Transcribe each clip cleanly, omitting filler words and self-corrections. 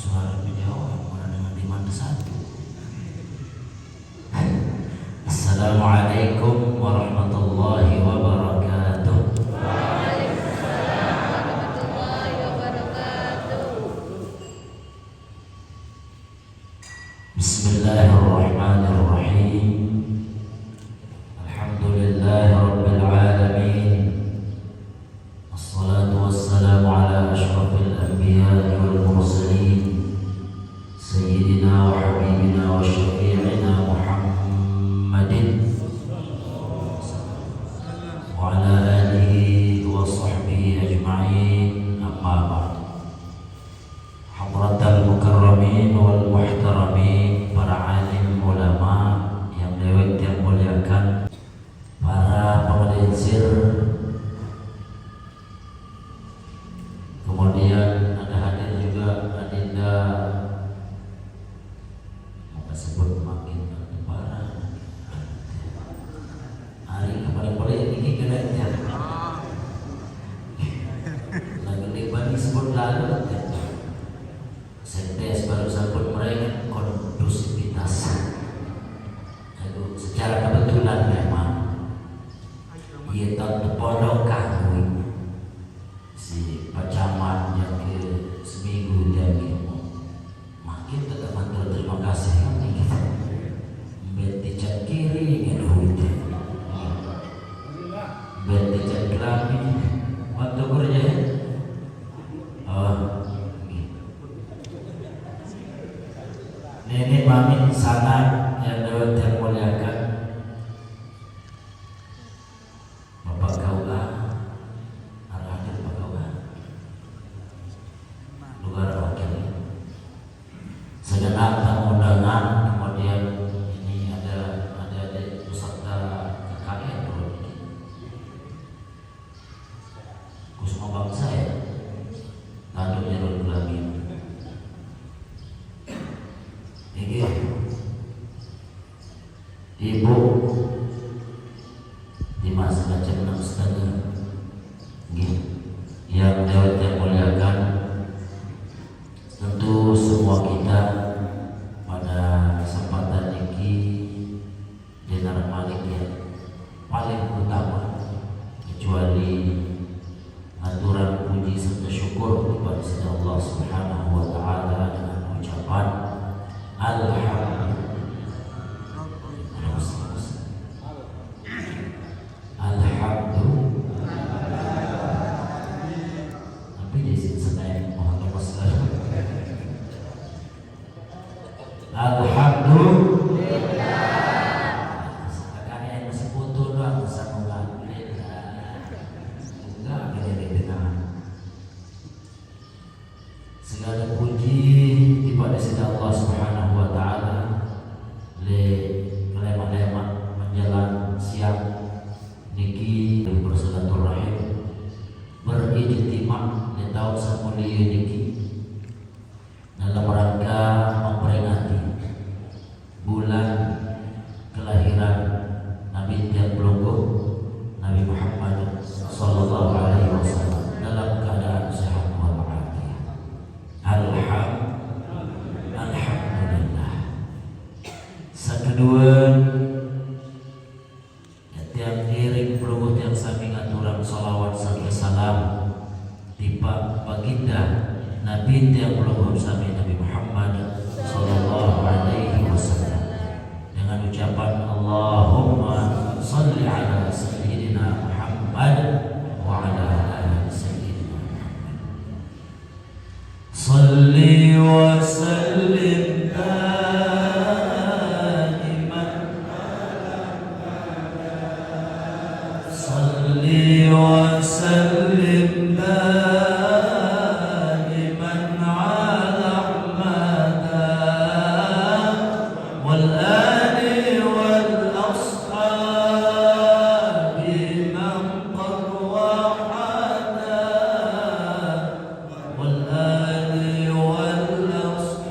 suara beliau mana dengan di mana satu. Assalamualaikum warahmatullahi wabarakatuh. Waalaikumsalam warahmatullahi wabarakatuh. Bismillahirrahmanirrahim. Alhamdulillahi rabbil alamin. Wassalatu wassalamu ala asyrafil anbiya'i wal mursalin sayyidina wa habibina wa syafi'ina Muhammadin wa ala alihi wa sahbihi ajma'in, amma ba'd. Hadratal mukarramin wal muhtaramin, para alim ulama yang dewek yang muliakan, para pengadinsir, kemudian ada hadir juga adinda, mau sebut makin para hari paling boleh ini kena ya lagu lebani sebut lalu sentes baru sabut mereka kondusivitas. Lalu secara kebetulan memang ia tak terpondok kahwin si pacaman yang ke seminggu dia makin tetap mantul terima kasih kami kita beti cat kiri dengan hujan beti cat kelamin waktu kerja nenek mami sangat yang lewat yang muliakan, bapak kaula hadir bapak kaula luar wakil segenap tamu undangan, kemudian ini ada peserta KKN dulu ini Kusuma bangsa ya Tanduk Jarul Gulamin ini ibu Dimas jam 6:30 yang dewat yang muliakan. Tentu semua kita pada kesempatan ini dinar malik ya paling utama, kecuali aturan puji serta syukur kepada Allah Subhanahu wa taala dengan ucapan alhamdulillah. Tapi di sini sedang mohon maaf. Alhamdulillah. Sekarang yang masih putus doang sama alhamdulillah. Enggak ada dengan segala puji kepada Allah Subhanahu wa taala. Lema-lema menjelang siang niki bersilaturahim berijtimah di tahun semulia niki dalam rangka memperingati bulan kelahiran Nabi yang pelungguh Nabi Muhammad sallallahu alaihi wasallam dalam keadaan sehat walafiat. Alhamdulillah. Kedua, tiap iring pelungguh yang sami ngaturang salawat serta salam tiba baginda Nabi yang pelungguh sami Nabi Muhammad sallallahu alaihi wasallam dengan ucapan Allahumma salli ala sayyidina Muhammad wa ala ali sayyidina Muhammad. Salli wa sallim وسلم دائما على أحمد والآل والأصحاب من قد وحدا والآل والأصحاب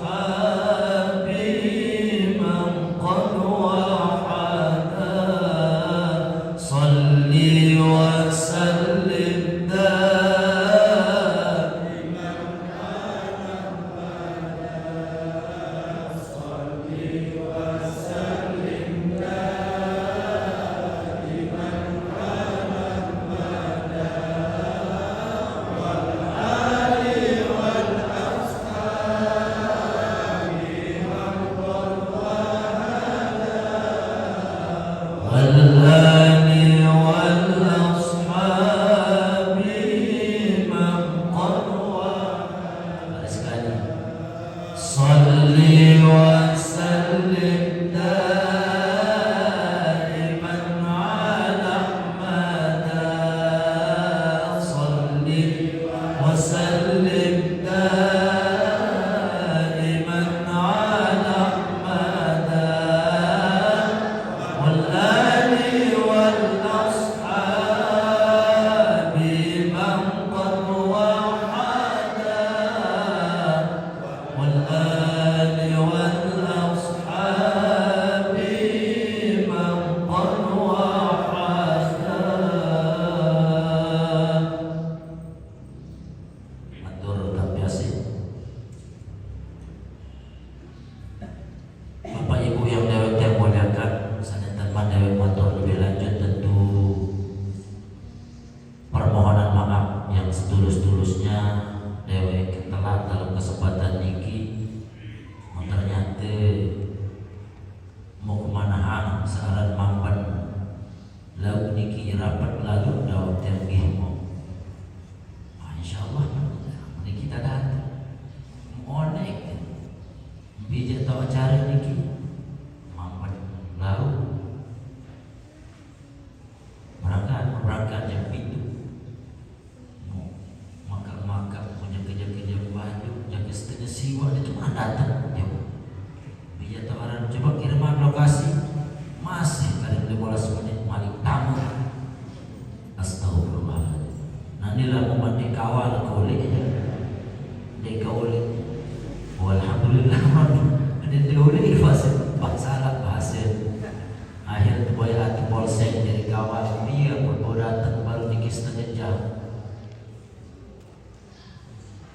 datang jauh. Bija tawaran coba kiriman lokasi, masih kali 15 menit malik tamu. Astagfirullahaladzim. Nanilah membantu kawal kauliknya, dia kaulik. Alhamdulillah, ada kaulik bahasa Arab bahasa. Akhir tu boy atu polsek jadi kawal dia pun datang baru nikis setengah jam.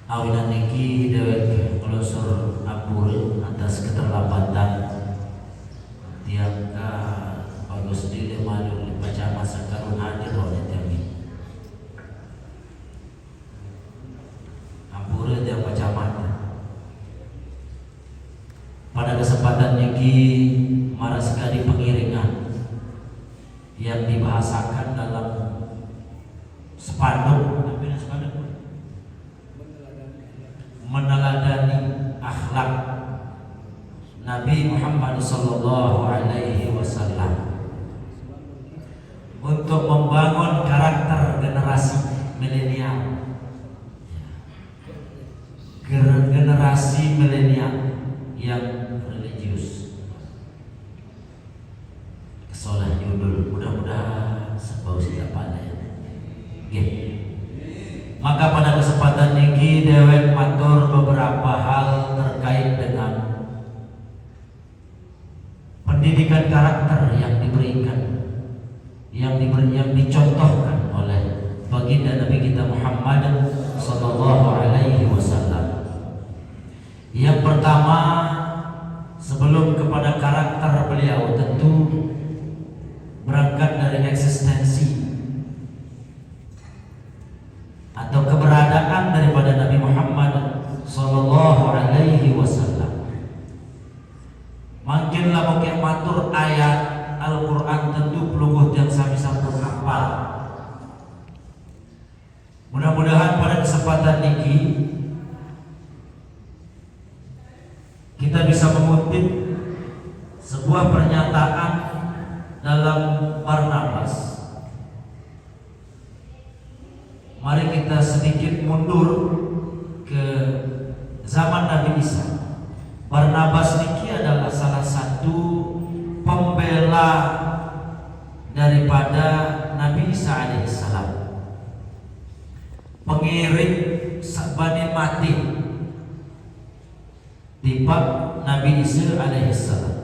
Awinan niki dewek ngelosor ampuri atas keterlambatan tiap bagus dile malu baca masa karun hadir oleh kami. Ampuri tiap baca mata. Pada kesempatan niki marah sekali pengiringan yang dibahasakan dalam spanduk, meneladani akhlak Nabi Muhammad sallallahu alaihi wasallam untuk membangun karakter generasi milenial. Generasi milenial yang religius. Kesolah judul, mudah-mudahan sebau siap pandai. Maka pada kesempatan ini dewek matur beberapa hal terkait dengan pendidikan karakter yang diberikan, yang dicontohkan oleh baginda Nabi kita Muhammad sallallahu alaihi wasallam. Yang pertama, sebelum kepada karakter beliau, tentu berangkat dari eksistensi atau keberadaan daripada Nabi Muhammad sallallahu alaihi wasallam. Makinlah mungkin matur ayat Al-Qur'an tentu pelungguh yang sami sampun hafal. Mudah-mudahan pada kesempatan ini kita bisa mengutip sebuah pernyataan dalam Barnabas. Mari kita sedikit mundur ke zaman Nabi Isa. Barnabas niki adalah salah satu pembela daripada Nabi Isa alaihissalam, pengiring Bani mati tiba Nabi Isa alaihissalam,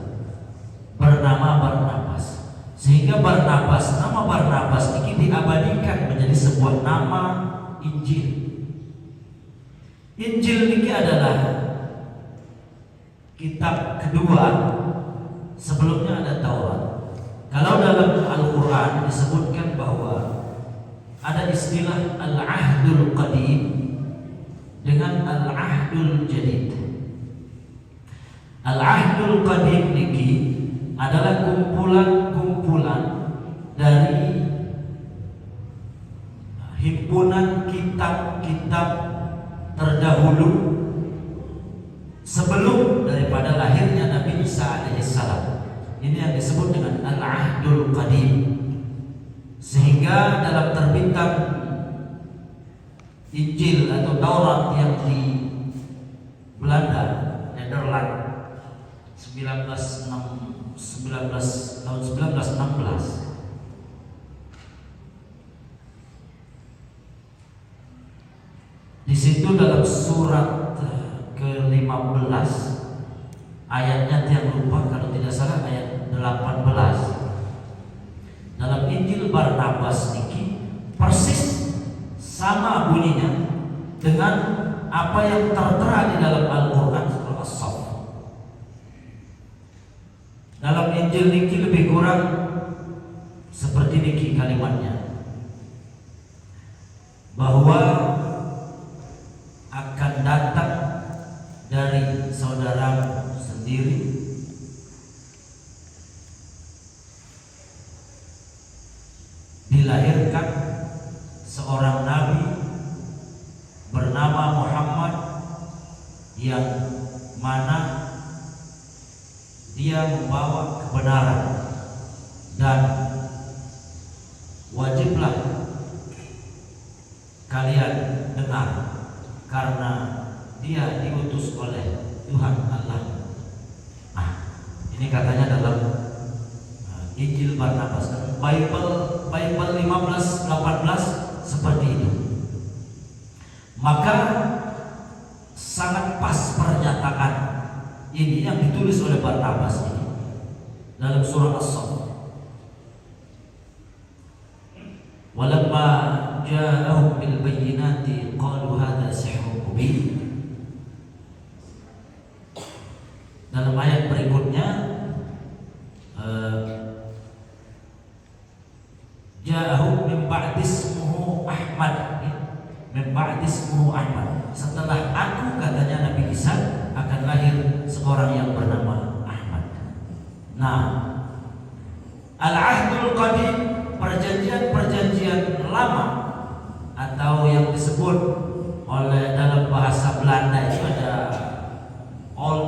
bernama Barnabas. Sehingga nama Barnabas ini diabadikan menjadi sebuah nama Injil. Injil ini adalah kitab kedua, sebelumnya ada Taurat. Kalau dalam Al-Quran disebutkan bahwa ada istilah Al-Ahdul Qadim dengan Al-Ahdul Jadid. Al-Ahdul Qadim ini adalah kumpulan dari himpunan kitab-kitab terdahulu sebelum daripada lahirnya Nabi Isa alaihissalam. Ini yang disebut dengan Al-Ahdul Qadim. Sehingga dalam terbitan Injil atau Taurat yang di Belanda, Nederland, tahun 1916, di situ dalam surat ke-15 ayatnya yang lupa kalau tidak salah ayat 18 dalam Injil Barnabas niki persis sama bunyinya dengan apa yang tertera di dalam Al-Quran surah As-Saff. Dalam Injil niki lebih kurang seperti niki kalimatnya, bahwa akan datang dari saudara sendiri dilahirkan seorang nabi bernama Muhammad, yang mana dia membawa kebenaran, dan wajiblah kalian dengar karena dia diutus oleh Tuhan Allah. Nah, ini katanya dalam Injil Barnabas, Bible 15:18 seperti itu. Maka sangat pas pernyataan ini yang ditulis oleh Barnabas ini dalam surah As-Saff. Walamma ja'ahum bil bayyinati qalu hadza sihrun mubin. Dalam ayat berikutnya ja'ahum min ba'di ismuhu Ahmad, min ba'di ismuhu Ahmad. Setelah aku, katanya Nabi Isa, akan lahir seorang yang bernama Ahmad. Nah, Al-Ahdul Qadim, perjanjian lama, atau yang disebut oleh dalam bahasa Belanda itu ada Old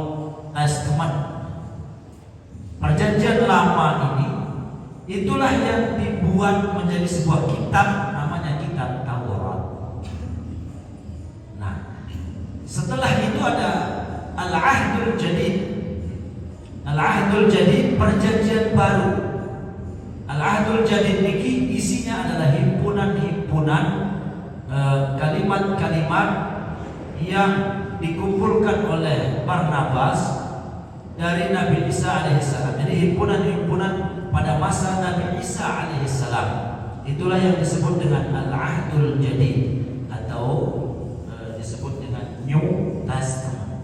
Testament. Perjanjian lama ini itulah yang dibuat menjadi sebuah kitab, namanya kitab Taurat. Nah, setelah itu ada Al-Ahdul Jadid. Al-Ahdul Jadid, perjanjian baru. Al-Ahdul Jadid ini isinya adalah himpunan-himpunan kalimat-kalimat yang dikumpulkan oleh Barnabas dari Nabi Isa alaihissalam. Jadi himpunan-himpunan pada masa Nabi Isa alaihissalam. Itulah yang disebut dengan Al-Ahdul Jadid atau disebut dengan New Testament.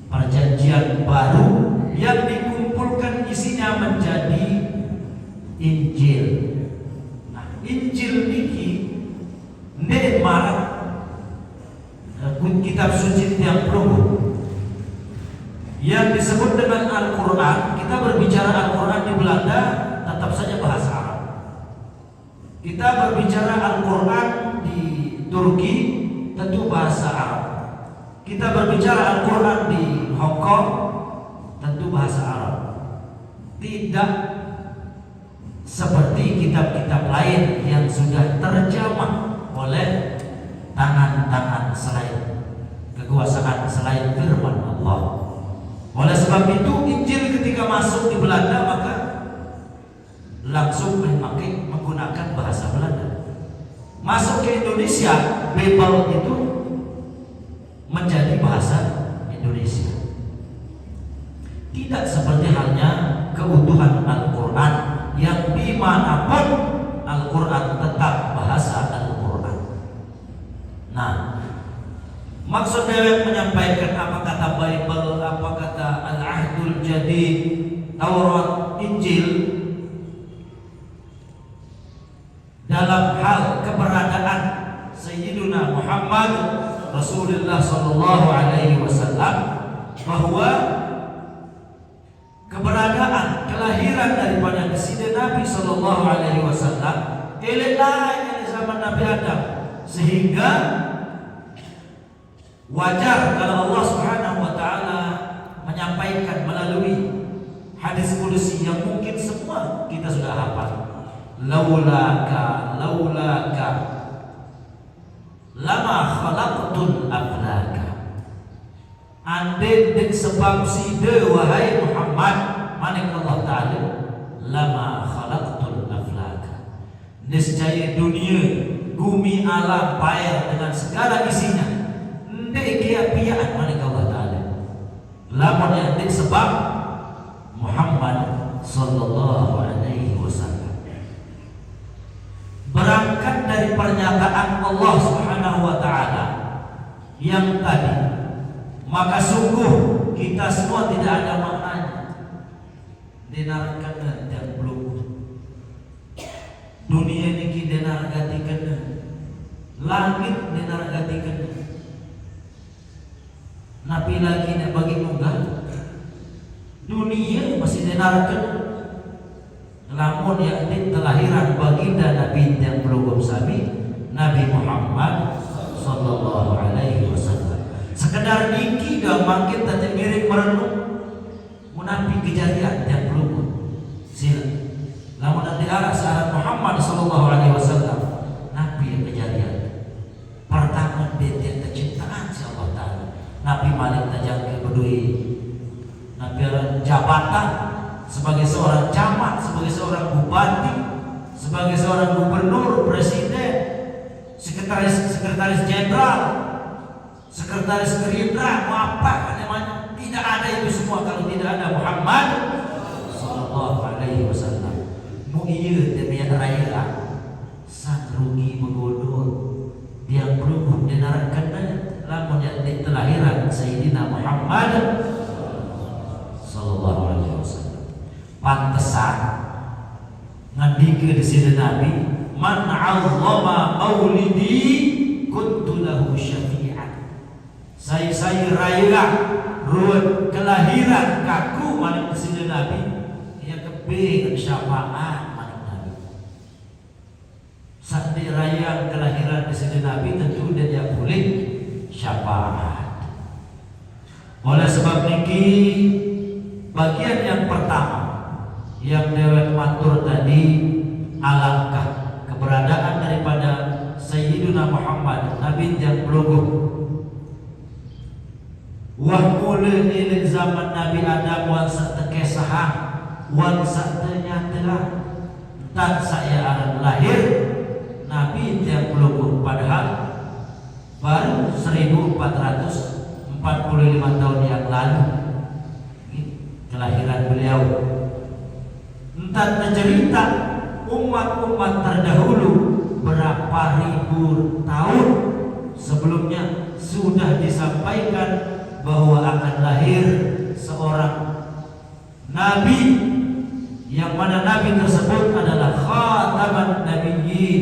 Perjanjian baru yang dikumpulkan isinya menjadi Injil. Nah, Injil niki nek marah kitab suci tiang Progo yang disebut dengan Al-Quran. Kita berbicara Al-Quran di Belanda tetap saja bahasa Arab. Kita berbicara Al-Quran di Turki tentu bahasa Arab. Kita berbicara Al-Quran di Hong Kong tentu bahasa Arab. Tidak seperti kitab-kitab lain yang sudah terjemah oleh tangan-tangan selain kekuasaan selain firman Allah. Oleh sebab itu Injil ketika masuk di Belanda maka langsung menggunakan bahasa Belanda. Masuk ke Indonesia, Bible itu menjadi bahasa Indonesia. Tidak seperti halnya keutuhan Al-Quran yang dimanapun Al-Quran tetap bahasa Al-Quran. Nah, maksud Dewek menyampaikan apa kata Bible, apa kata Al-Ahdul Jadid, Taurat, Injil dalam hal keberadaan Sayyiduna Muhammad Rasulullah Sallallahu Alaihi Wasallam, bahwa keberadaan kelahiran daripada Sayyidina Nabi Sallallahu Alaihi Wasallam ilahi zaman Nabi Adam, sehingga wajar kalau Allah Subhanahu Wa Taala menyampaikan melalui hadis kudusi yang mungkin semua kita sudah hafal. Laulaka lama khalaqtul aflaka. Andai dek sebab si de wahai Muhammad manik Allah Ta'ala lama khalaqtul aflaka. Niscaya dunia, bumi, alam, air dengan segala isinya ndek kia-piaan manik Allah Ta'ala. Lamun yang dek sebab Muhammad Sallallahu Alaihi Wasallam. Berangkat dari pernyataan Allah Subhanahu Wa Ta'ala yang tadi, maka sungguh kita semua tidak ada maknanya denarkan dan belum dunia ini denargatikan, langit denargatikan, nabi lagi nak bagi munggah dunia masih denarkan. Lamun yang telahiran baginda Nabi yang belum sami Nabi Muhammad Sallallahu Alaihi Wasallam. Sekedar niki gampang kita mirip merenung menapi kejadian yang belum sila. Lamun nanti arah syarat Muhammad Sallallahu Alaihi Wasallam Nabi yang kejadian pertama dia terciptaan si Allah Taala. Nabi Malik tajam ke dudui napiaran jabatan sebagai seorang camat, sebagai seorang bupati, sebagai seorang gubernur, presiden, sekretaris jenderal, sekretaris gerindra, mau apa namanya? Tidak ada itu semua kalau tidak ada Muhammad sallallahu alaihi wasallam. Mu ieu teh aya raya san rugi begodor yang belum dinarakan lamun di telahiran Sayyidina Muhammad sallallahu alaihi wasallam. Pantesan ngandikeun di sini Nabi, man 'azzama maulidi kuntu lahu syafi'an. Saya raya ruwet kelahiran kaku manik di sini Nabi, ya kebing syafaat manik Nabi. Saat raya kelahiran di sini Nabi tentu dia boleh syafaat. Oleh sebab niki bagian yang pertama yang dewek matur tadi, alangkah keberadaan daripada Sayyidina Muhammad Nabi yang peluguh wah mulai dari zaman Nabi Adam wansa tekesahang wansa ternyata dan saya akan lahir Nabi yang peluguh, padahal baru 1445 tahun yang lalu kelahiran beliau. Entah cerita umat-umat terdahulu berapa ribu tahun sebelumnya sudah disampaikan bahwa akan lahir seorang nabi, yang mana nabi tersebut adalah khataman nabiyyin,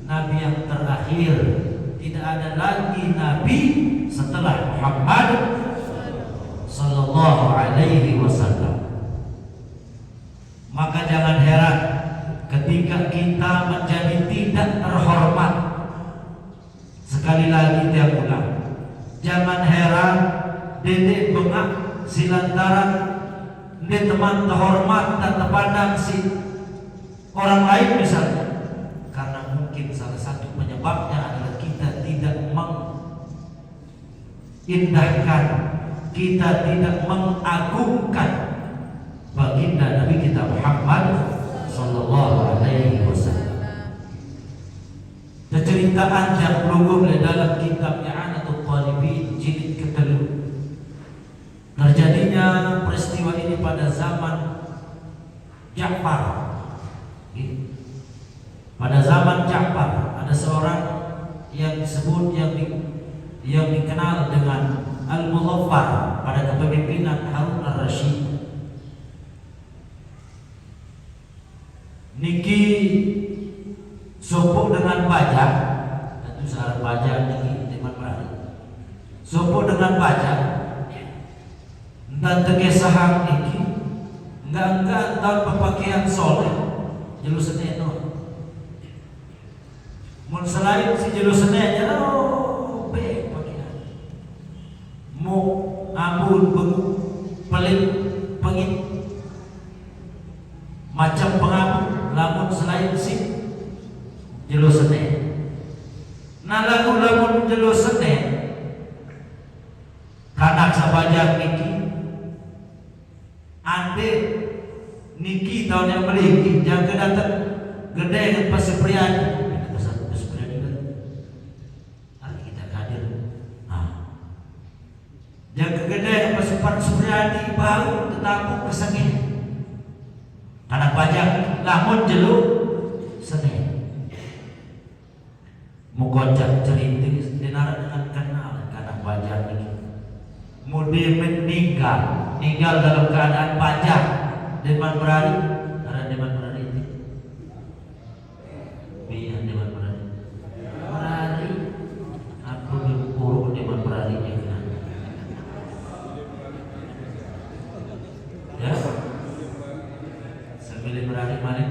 nabi yang terakhir. Tidak ada lagi nabi setelah Muhammad sallallahu alaihi wasallam. Maka jangan heran ketika kita menjadi tidak terhormat. Sekali lagi dia ulang, jangan heran dedek bengak silantaran de teman terhormat dan terpandang si orang lain misalnya, karena mungkin salah satu penyebabnya adalah kita tidak mengindahkan, kita tidak mengagungkan baginda Nabi kita Muhammad sallallahu alaihi wasallam. Cerita yang berhubung dalam kitab I'anatul Talibin jilid ke-3. Terjadinya peristiwa ini pada zaman Ja'far. Pada zaman Ja'far ada seorang yang disebut yang dikenal dengan Al-Muzaffar pada kepemimpinan Harun Ar-Rasyid. Niki sopo dengan pajak, itu syarat pajak niki teman berani. Sopo dengan pajak, dan tegesahang niki, enggak tanpa pakaian soleh, jelusnya itu. Mun selain si jelusnya aja, be pakaian. Mau ambul bengu, pelit, pengit, macam pengabuk. Lamun selain si jelusne, nah lamun jelusne kanak sabajak niki ande niki tahun yang beli jangan kedatang gede dengan pasiprian hari kita hadir jangan gede dengan pasiprian baru tetapu kesengit anak pajak lamun jeluk Senin mukojak cerintis dinara dengan kenal anak pajak ini mudi meninggal dalam keadaan pajak deman berari ada deman berari ini biar deman berari aku diukur deman berari ini ya sambil berari balik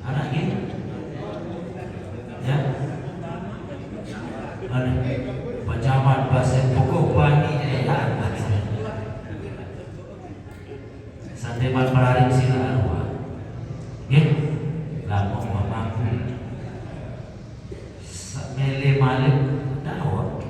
anak ini ya ada pejabat bahasa pokok bani sandeman berari sila arwah ya lama mampu mele malik dakwah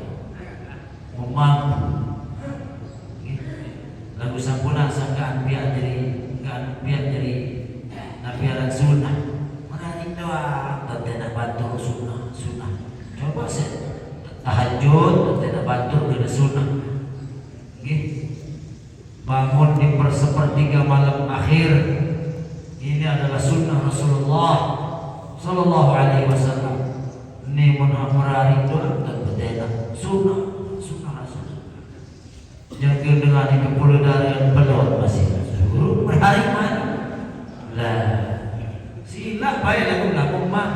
tahajud tidak batur kena sunnah. Bangun di sepertiga malam akhir, ini adalah sunnah Rasulullah Sallallahu Alaihi Wasallam. Ini menhamrari itu dan betina sunnah Rasul. Jangan dengan itu puluh dari yang pelot masih suruh berhari mana lah sila baik lagu mah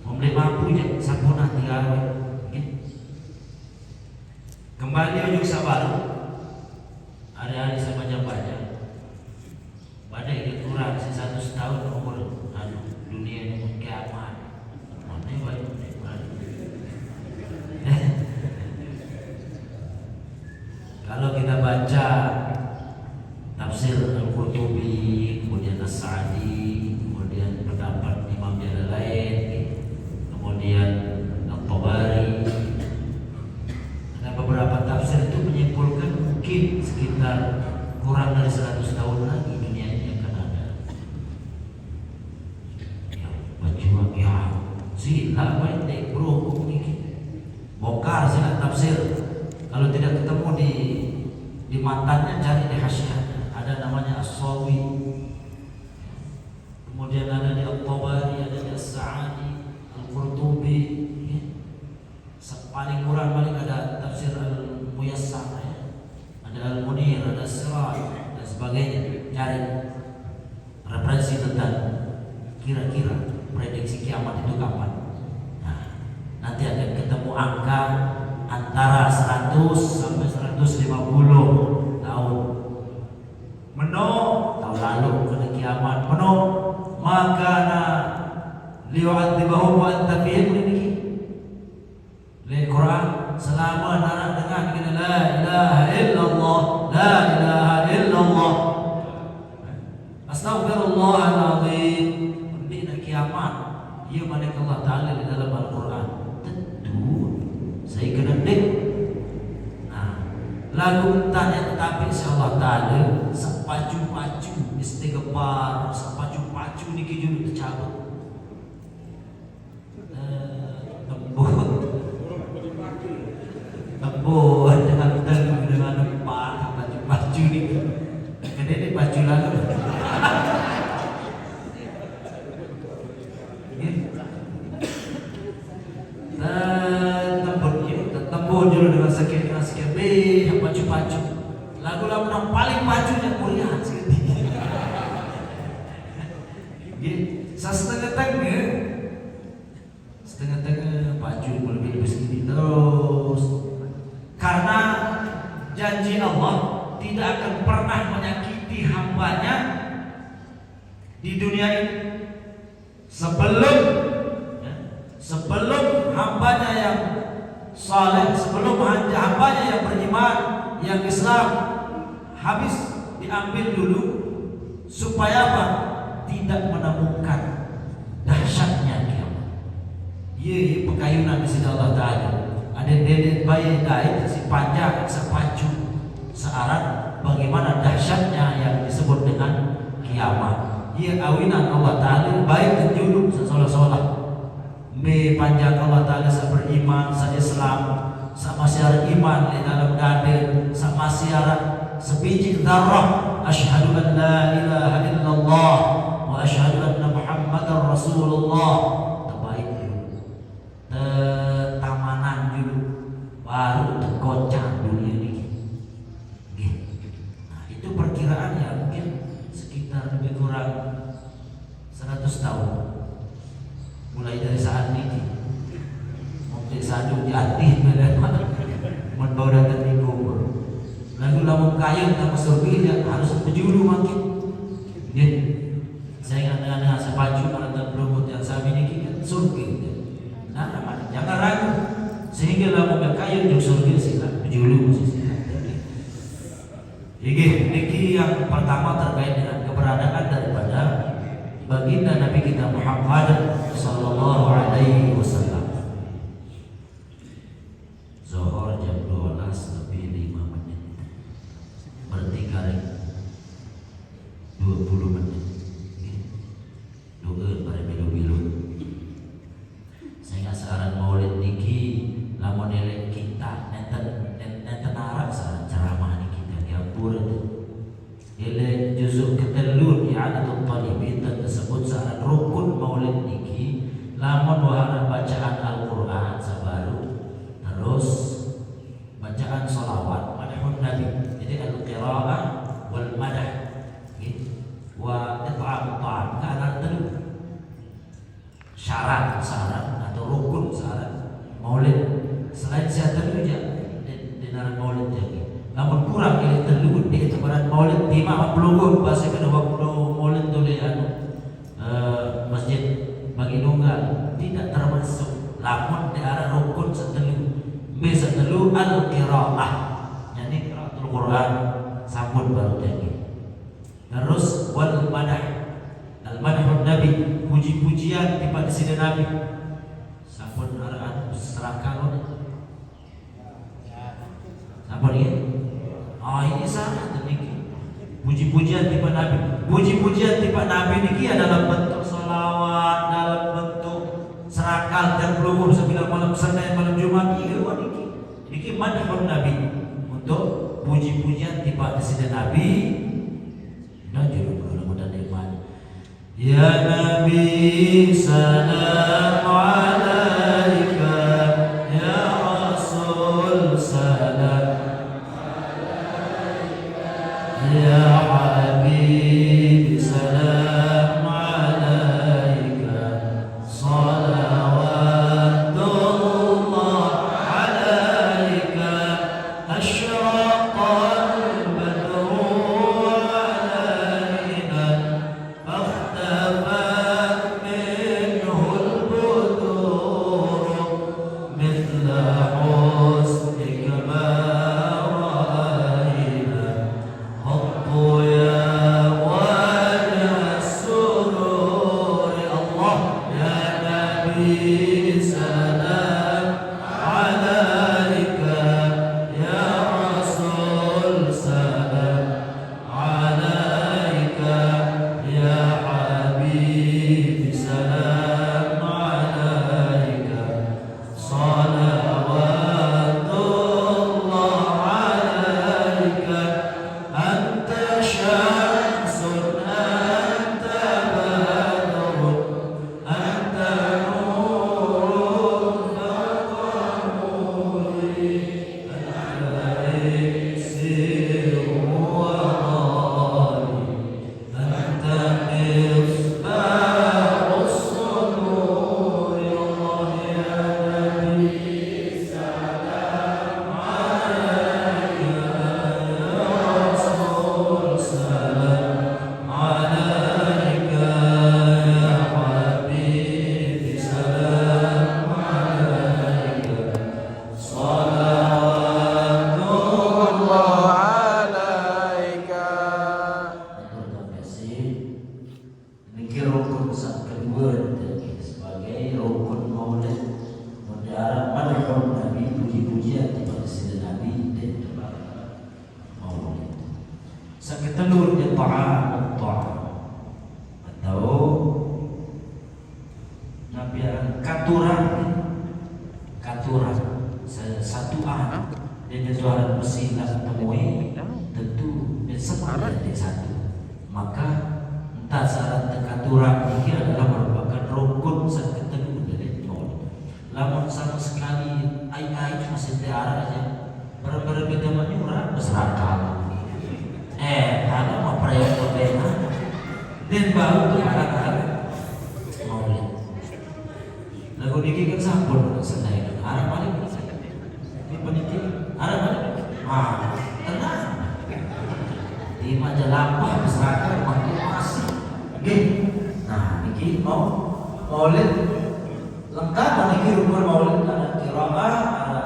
membeli mampu je sampuna tiga kembali ujuk sabar hari-hari sama jam pada itu kurang 1 tahun umur dunia ini kiamat mana baik kalau kita baca tafsir Al-Qurtubi, kemudian As-Sa'di, kemudian pendapat Imam Jalalain, kemudian At-Tabari, ada beberapa tafsir itu menyimpulkan mungkin sekitar kurang dari 100 tahun lagi dunia ini akan ada. Ya, berjuang ya, sila baik bro, bongkar sila tafsir. Kalau tidak ketemu di matanya cari di hasyiah. Ada namanya As-Sawi, kemudian ada di At-Tabari, ada di As-Sa'di, Al-Qurtubi, ya. Paling kurang ada tafsir Al-Muyassar, ya. Ada Al-Munir, ada As-Siraj dan sebagainya. Cari referensi tentang kira-kira prediksi kiamat itu kapan. Nah, nanti akan ketemu angka antara 100 sampai 150 tahun. Tahun lalu kena kiamat maka liwa'adzibahum wa anta fihim ini li Quran selama nak dengar kita la ilaha illallah la ilaha illallah astaghfirullahal azim di kiamat ia mana Allah Taala di dalam Al-Quran tentu saya kena dek lagu tanya tetapi insyaallah Taala sepacu-pacu istighfar sepacu-pacu niki julu tercabut tembok dengan empat pacu-pacu ni kena ni pacu lalu tembok julu dengan sekian pacu-pacu lagu-lagu yang paling pacu yang mulia setengah-tengah pacu lebih begini terus karena janji Allah tidak akan pernah menyakiti hambanya di dunia ini sebelum hambanya yang saleh, sebelum hambanya yang beriman, yang Islam habis diambil dulu supaya apa? Tidak menemukan dahsyatnya kiamat. Ye pekayunan di sisi Allah Taala. Ada dedet bayi dai si panjang sepacu searat bagaimana dahsyatnya yang disebut dengan kiamat. Ye awinan Allah Taala baik terjuluk sesolah-solah. Me panjang Allah Taala beriman, saya Islam, sama syarat iman di dalam dada, sama syarat sebiji dzarrah asyhadu an la ilaha illallah wa asyhadu anna Muhammadar Rasulullah. Terbaik dulu, tamanan dulu, baru tergoncang dunia ini. Nah itu perkiraan ya mungkin sekitar lebih kurang 100 tahun. Mulai dari saat ini mungkin saduk jatih menbau datang di kubur lalu lamun kaya tak surga harus berjulu makin ya. Saya ingat dengan sepaju dan berumut yang saya miliki kan surga nah jangan ragu sehingga lamun kaya yang surga sila berjulu masih sila. Ini yang pertama terkait dengan keberadaan daripada baginda Nabi kita Muhammad sallallahu alaihi wasallam. Zuhur jam 12 lebih 5 menit. Berarti karek 20 menit. Doa pada bilu-bilu. Saya saran maulid niki maulid selain saya telu aja dengan maulid lagi. Namun kurang ini telu di tempat maulid di mana pelungguh bahasa pada waktu maulid oleh masjid bagi nunggal tidak termasuk lamun di arah rukun setelu bisa telu al-qiraah yani qiraatul Quran sampun baru lagi. Terus wal madah al-madhun nabi puji-pujian kepada sida nabi sampun araan serakal sampun ya. Ini sangat demikian puji-pujian kepada nabi. Puji-pujian kepada nabi niki adalah bentuk salawat, dalam bentuk serakal dan pelungguh sembilan malam Senin malam Jumat niki madhun nabi untuk puji-pujian kepada sida nabi. Dan juga mudah nikmat. Ya Nabi salam alaika, ya Rasul salam alaika, ya Habib salam alaika, salawatullah alaika, asyraqal badru seketelur ta'am atau nabiaran katuran satu an dan jualan mesin dan temui tentu dan sepadan di satu maka entah syarat katuran ini adalah merupakan rukun seketelur dari maulid. Lamun sama sekali ai cuma setiara aja berbeda menyurah masyarakat ada mau perayaan berbeda dan baru tuh anak-anak maulid lagu niki kan sampun sedaya arah balik ini peniti arah balik tenang di majalah masyarakat makin masih nah niki mau maulid lengkap niki rukun maulid ada qiraah ada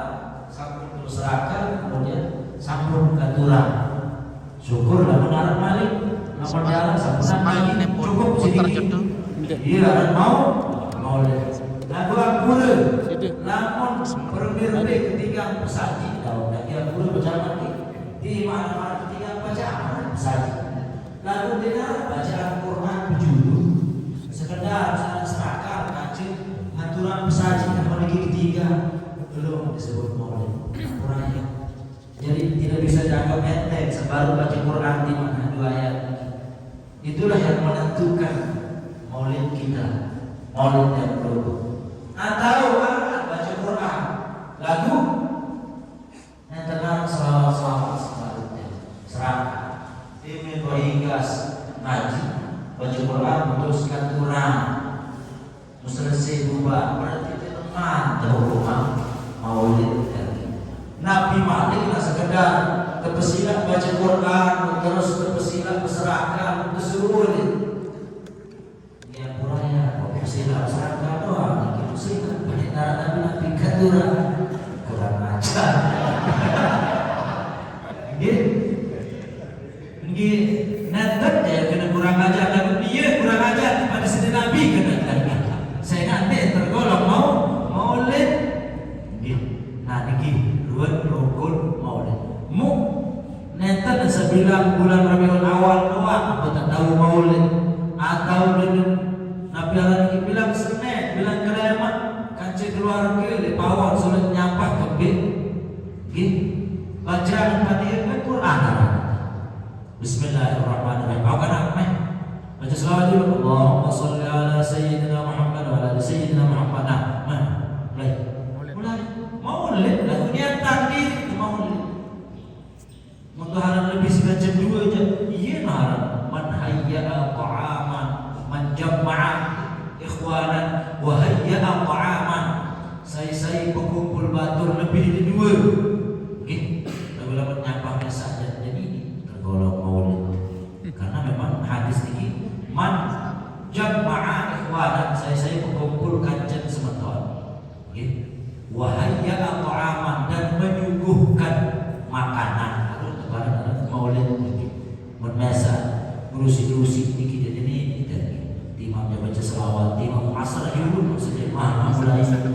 sampun masyarakat kemudian sampun katuran syukur dan menarik balik namun jalan sampai cukup sedikit iya mau lagu akure namun berbeda ketika pesaji kalau lagi akure berjalan di mana ketika bacaan pesaji lalu tidak baca Al-Quran berjudul sekedar serakah kacil aturan pesaji apalagi ketiga belum disebut maulid aturannya. Jadi tidak bisa dianggap enteng sebaru baca Quran di mana 2 ayat. Itulah yang menentukan maulid kita, maulid yang berubah. Atau baca Quran, lagu yang tenang selawat sebaliknya, serakah. Ini berhigas ngaji, baca Quran, putuskan Quran, selesai berubah berarti teman tahu rumah. maulid. Nabi Malik lah sekedar kepesilat baca Quran, terus kepesilat berserahkan keseluruhan. Ya puraya, kepesilat berserahkan doang. Kepesilat penyedaran Nabi katura kurang ajar. Ini nanti ya kena kurang ajar dan dia kurang ajar pada sini Nabi kena. Saya nanti tergolong maulid. Nah niki ruwet rukun maulid. Mu neta sebilang bulan Rabiul Awal doang apa tak tahu maulid atau dengan Nabi Allah niki bilang Senin, bilang kiamat kancing keluarga di pawon sulit nyapa kebit. Bacaan hadir kan Quran. Bismillahirrahmanirrahim. Kau kan apa? Baca selawat dulu. Allahumma sholli ala sayyidina Muhammad wa ala sayyidina Muhammad. Nah, mulai. Maulid lagu niatan diri maulid. Mengharap lebih sekejap dua aja. Iya harap man hayya'a ta'aman, man jama'a ikhwanan wa hayya'a ta'aman. Saya berkumpul batur lebih dari dua. Lagu-lagu nyapahnya saja jadi tergolong maulid. Karena memang hadis ini man jama'a ikhwanan, saya berkumpul kancan semeton. Wahaya ta'aman, dan menyuguhkan makanan. Lebaran maulid biasa ngurusi dikit jadi ini imam dia baca selawat, imam asar dulu maksudnya mah mulai jadi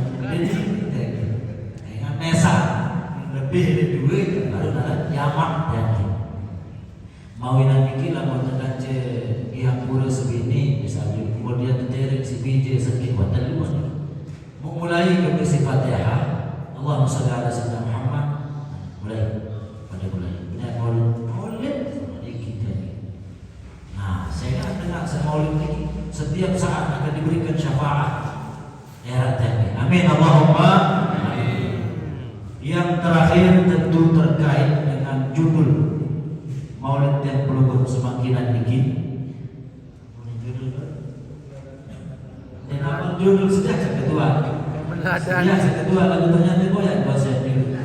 mesa lebih dari dua baru ada jamak dan mawinan niki lamun terkace ihapura sebini misalnya kemudian terderek si biji sakit watal lima mulai ke Fatihah. Allahumma shalli ala sayyidina Muhammad. Mulai. Ini maulid kita ni. Nah, saya dengar maulid ini setiap saat akan diberikan syafaat. Ya Rabbi. Amin Allahumma. Yang terakhir tentu terkait dengan judul maulid yang perlu semakinan dikit. Dan apa judul sejak kedua? Sejak kedua lagu ternyata goyang bahasa ini.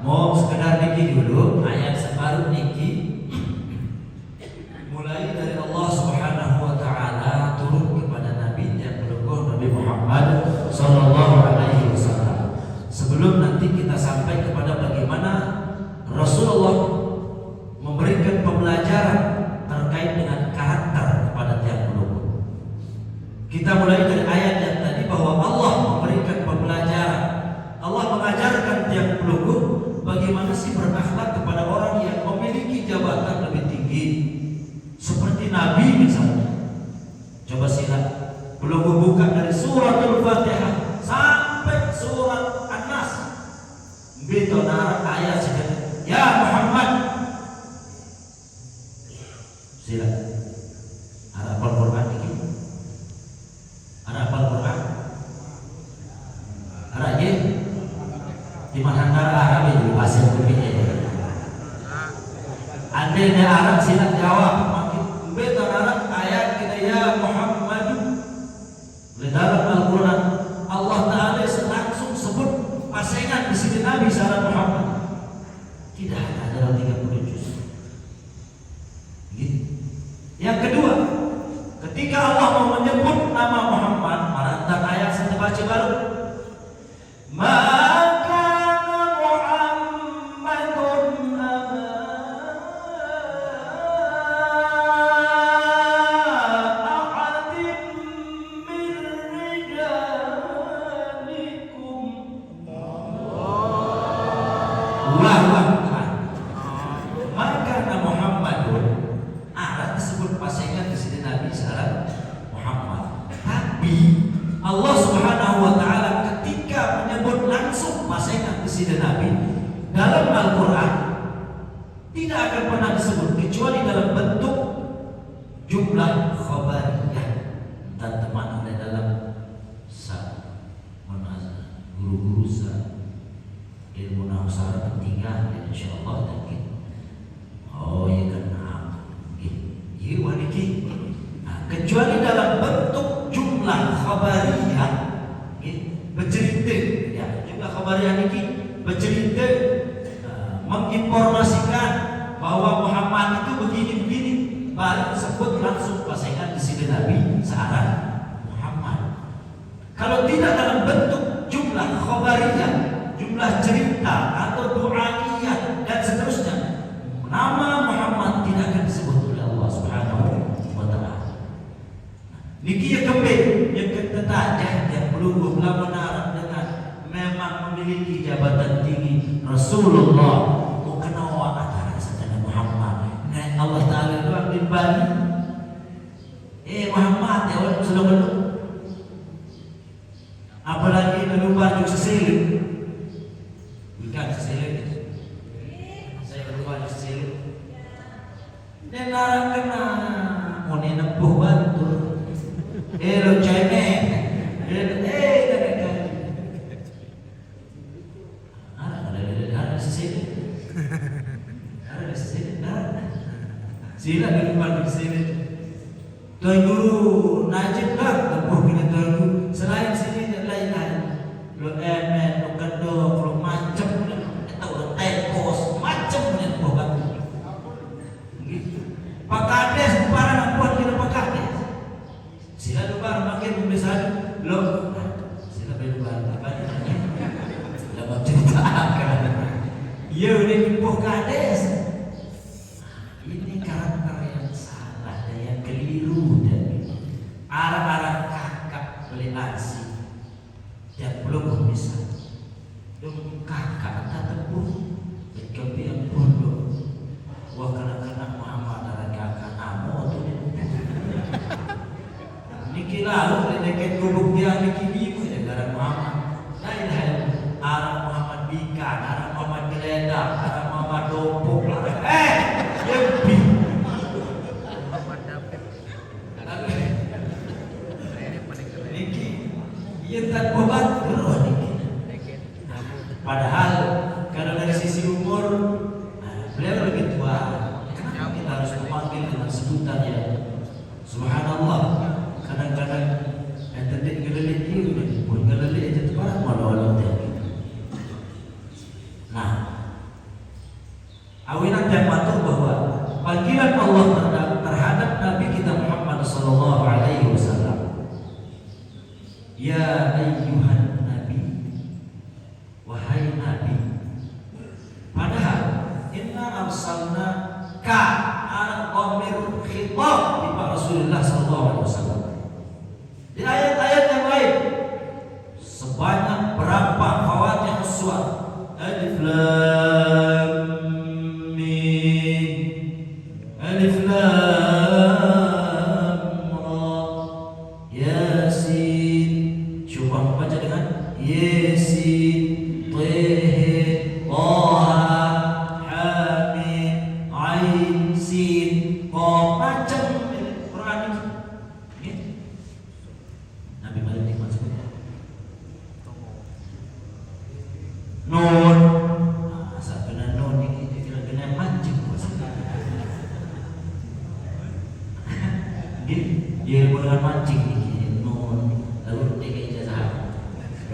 Mau sekedar niki dulu ayat separuh niki mulai dari Allah Subhanahu wa taala turun kepada Nabi yang berluhur Nabi Muhammad sallallahu alaihi wasallam. Sebelum nanti kita sampai kepada bagaimana Rasulullah memberikan pembelajaran terkait dengan karakter kepada tiang berluhur. Kita mulai dari ayat yang tadi bahwa Allah memberikan pembelajaran. Allah mengajarkan tiang berluhur bagaimana sih berakhlak kepada orang yang memiliki jabatan lebih tinggi seperti Nabi misalnya. Coba silat belum buka dari suratul Fatihah sampai surat An-Nas. Betonara ayat sekian. Ya Muhammad. Silat. Ada Al-Quran ini. Ada Al-Quran. Ada ini. Di mana Arab itu bahasa Indonesia. Andainya Arab silat jawab, makin betul Arab ayat kita ya Muhammad. Dalam Al-Quran Allah Taala langsung sebut pasangan di sini Nabi Sallallahu Muhammad. Tidak ada dalam 30 juz. Yang kedua, ketika Allah mau menyebut nama Muhammad, maratan ayat saya baca baru. Allah Subhanahu wa taala dalam Al-Quran tidak akan pernah disebut kecuali dalam bentuk jumlah khabariyah. Dan teman ada dalam guru-guru ilmu nahwu syarat ketiga, insyaallah mungkin. Oh ya kan, iya waniki. Kecuali dalam bentuk jumlah khabariyah, bercerita. Ya, jumlah khabariyah ini bercerita, menginformasikan bahwa Muhammad itu begini-begini, baru disebut langsung pasangan di sini Nabi searah Muhammad. Kalau tidak dalam bentuk jumlah khabariyah, jumlah cerita atau doaiyah dan seterusnya, nama Muhammad tidak akan disebut oleh Allah Subhanahu wa taala. Niki ya kembali yang ketajah yang belum menarik dengan memang memiliki jabatan tinggi Rasulullah. Kenapa antara sedang Muhammad? Nah Allah Taala doang di Bali. Muhammad ya Allah sudah belum. Apalagi kalau baju seseling, bukan seseling. Saya kalau baju seseling, dan narang kena mau nempuh bantu. Lo ceme, ada seseling, ada seseling, sila di baju seseling. Tuan Guru Najib lah, tempuh kena Tuan Guru. Selain sini lain-lain, lo emen, lo kedok, lo macam, lo tekos, macam ni bukan. Pak Kades, para nak buat kita Pak Kades. Sila lupa makin membesar, lo sila berlupa apa ni? Dapat ceritakan. Yo ni Pak Kades. Ini karakter yang salah dan yang keliru dan arah-arah kakak oleh nasi yang belum bisa. Dong kakak tak tempuh berkempi yang bodoh. Wah kanak-kanak Muhammad arah kakak namo tu ni. Niki lalu ledekat gubuk dia niki ibu ya gara Muhammad. Lain arah Muhammad Bikan, arah Muhammad Geledak, arah Muhammad Dompok. Lebih Niki ia tak beban terus Niki. Padahal kalau dari sisi umur beliau lebih tua, kenapa kita harus memanggil dengan sebutan ya Subhanallah. Kadang-kadang entedik gelelik dia pun gelelik aja tepat malu-malu dia. Nah, awinan yang matur bahwa panggilan Allah terhadap Nabi kita Muhammad sallallahu alaihi wasallam, ya ayyuhan nabi, wahai nabi. Padahal inna arsalna ka al-dhamir khitab di Rasulullah sallallahu alaihi wasallam. Di ayat-ayat yang lain sebanyak berapa fawatih surat? Alif lam mim, alif lam ra, yasin. Coba baca dengan yasin, tahe, taha, hamim, ain, sin, qaf. Macam Quran ini. Nabi balik nikmat sebutnya nun. Asal kena nun ini kena mancing dia dengan mancing ini nun lalu dia ijazah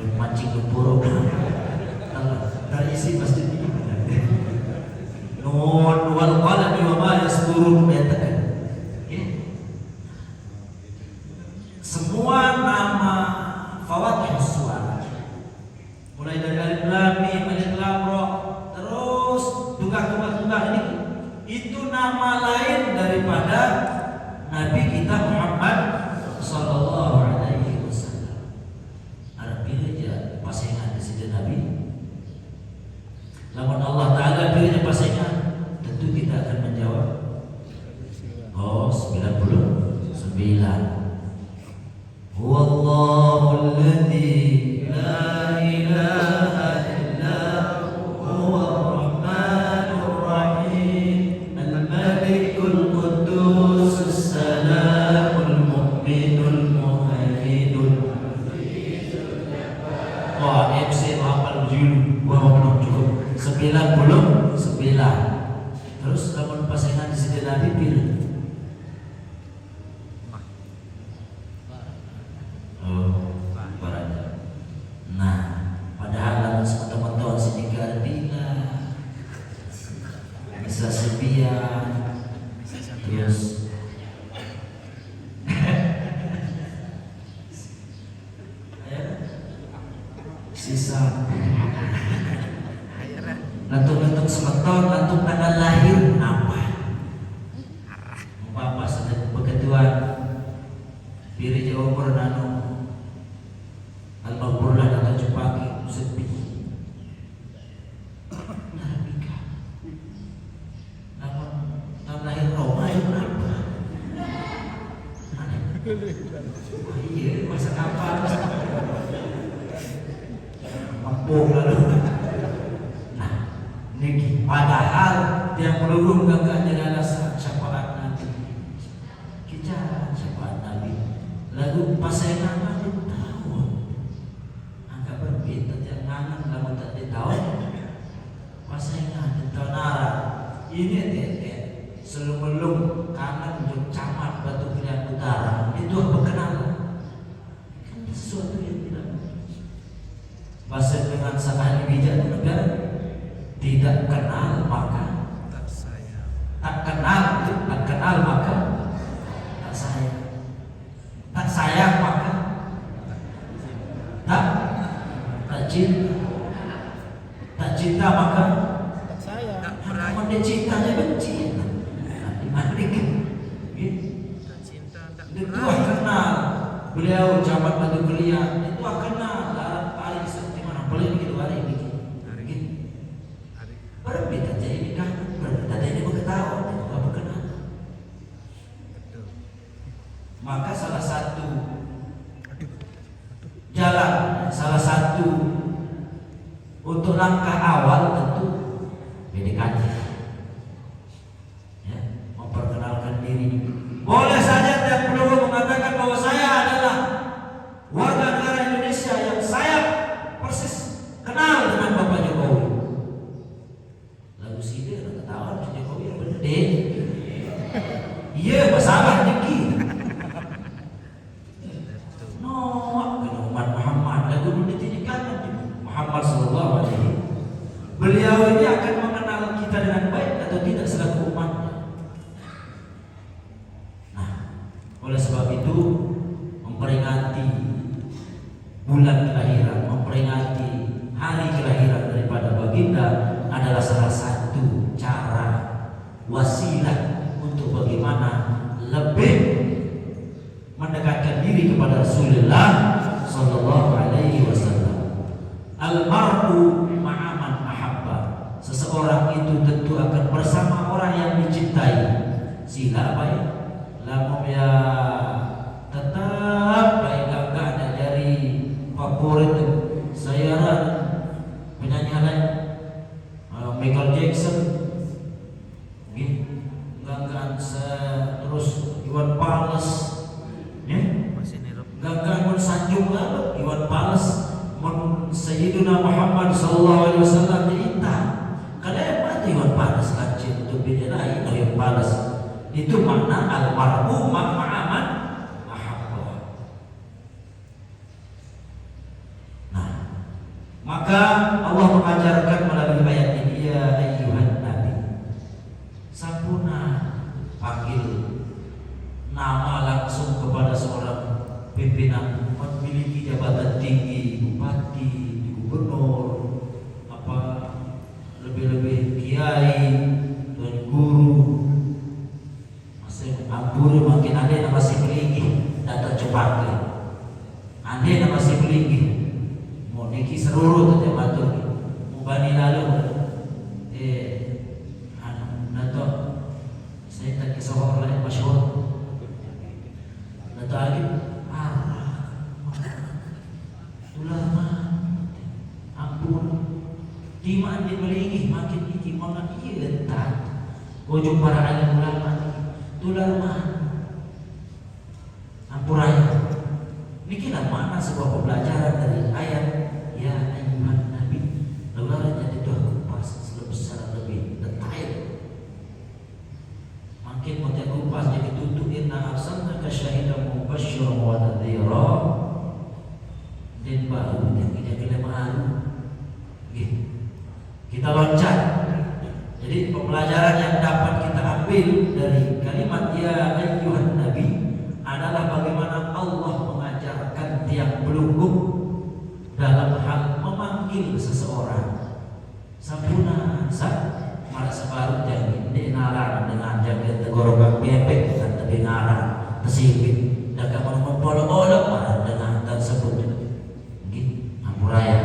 lalu mancing ke buruk dari isi pasti ini nun wal qalami wa ma yasturun menyatakan semua nama fawatih suara mulai dari alif lam mim, alif lam ra, terus tunggal ini itu nama lain daripada Nabi kita Muhammad sallallahu alaihi wasallam. Ada pilih pasangan di sini Nabi. Lamun Allah Taala pilih pasangan, tentu kita akan menjawab Wah, MC hafal julu. Wah, belum cukup. 9 Terus lamun pasangan di sini Nabi pilih. Oh, barangnya. Nah, padahal lamun teman-teman sini Gardina, bisa sepia, terus sisa lantung semeton, lantung tanggal lahir apa? Bapak sedang begituan diri Jawa Pernano Al-Maghfurlah atau Cepaki sepi Narabika namun lahir Roma itu apa? Iya, masa kapan? Mampung lalu. Nah, niki padahal yang peluru enggak dengan syafaat Nabi. Kita syafaat Nabi. Lalu pasangan Nabi tahu. Agak berbeda yang nganan lamun tak tahu. Pasangan tenara. Ini dia sebelum kanan untuk camat Batu Pilihan Utara itu berkenalan. Sesuatu yang tidak bahasa dengan sangat bijak negara tidak kenal maka tak sayang, tak kenal maka tak sayang, tak sayang maka tak cinta maka tak sayang, namun dia cintanya benci itu kenal beliau jabat Batu Pilihan itu kenal paling seperti mana boleh begitu hari ini berbeda jadi ini kan berbeda ini mengetahui itu apa kenal maka salah satu jalan salah satu untuk langkah awal tentu PDKT ya, memperkenalkan diri. Boleh saja tiap peluru mengatakan bahwa saya adalah warga negara Indonesia yang saya persis kenal dengan Bapak Jokowi. Lalu sih dia ketahuan si Jokowi yang bener deh. Iya masalah tinggi. No, umat Muhammad lagu mendidikan Muhammad Sallallahu Alaihi. Beliau ini akan mengenal kita dengan baik atau tidak selaku umatnya. Oleh sebab itu memperingati bulan kelahiran, memperingati hari kelahiran daripada baginda adalah salah satu cara wasilah untuk bagaimana lebih mendekatkan diri kepada Rasulullah Sallallahu Alaihi Wasallam. Almar'u ma'aman ahabba. Seseorang itu tentu akan bersama orang yang dicintai. Sehingga apa ya? Lamun ya tetap baik enggak ada dari favorit saya penyanyi lain Michael Jackson enggak terus Iwan Fals ya enggak mensanjung lalu Iwan Fals Sayyidina Muhammad sallallahu alaihi wasallam diinta kada mati Iwan Fals kacil untuk beda lain Iwan Fals itu makna almarhum ma'aman ahabba. Nah, maka Allah mengajarkan melalui ayat ini ya ayyuhan nabi. Sampuna panggil nama langsung kepada seorang pimpinan memiliki jabatan tinggi, bupati, gubernur, apa lebih-lebih kiai dan guru. Ampun makin ada yang masih melingih datang cepat ke ada yang masih melingih mau niki seluruh tetap batur mau bani lalu nato saya tak kisah orang lain masyhur nato lagi ulama ampun di melingih makin iki makin iya letak ujung para alim ulama tular ampuraya. Niki lah mana sebuah pembelajaran dari ayat ya baru yang kita baru. Kita loncat. Jadi pembelajaran yang dapat kita ambil dari kalimat ya ayyuhan nabi adalah bagaimana Allah mengajarkan tiang pelunggup dalam hal memanggil seseorang. Sampuna mara sebaru yang ini narang dengan jaga tegorokan bebek dan tebi narang tersibit dagang mempolo-olo dengan tersebut gitu ampuraya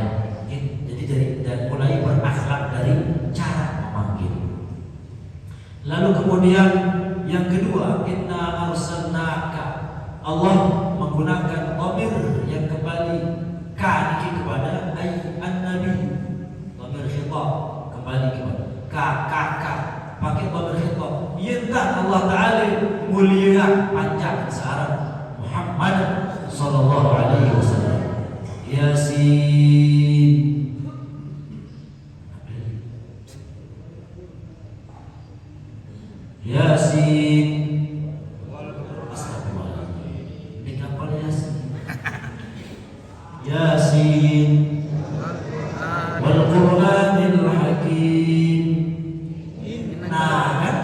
gitu. Jadi dari mulai berakhlak dari cara memanggil. Lalu kemudian yang kedua, inna arsalnaka, Allah menggunakan dhamir yang kembali ka kepada an-nabi, dhamir khitab kembali kepada ka pakai dhamir khitab. Yentah Allah Taala mulia panjang searah Muhammad sallallahu alaihi wasallam. Yasin, Yasin, astagfirullahaladzim. Ini kapal Yasin. Yasin, wal Qur'anil Hakim. Nah kan,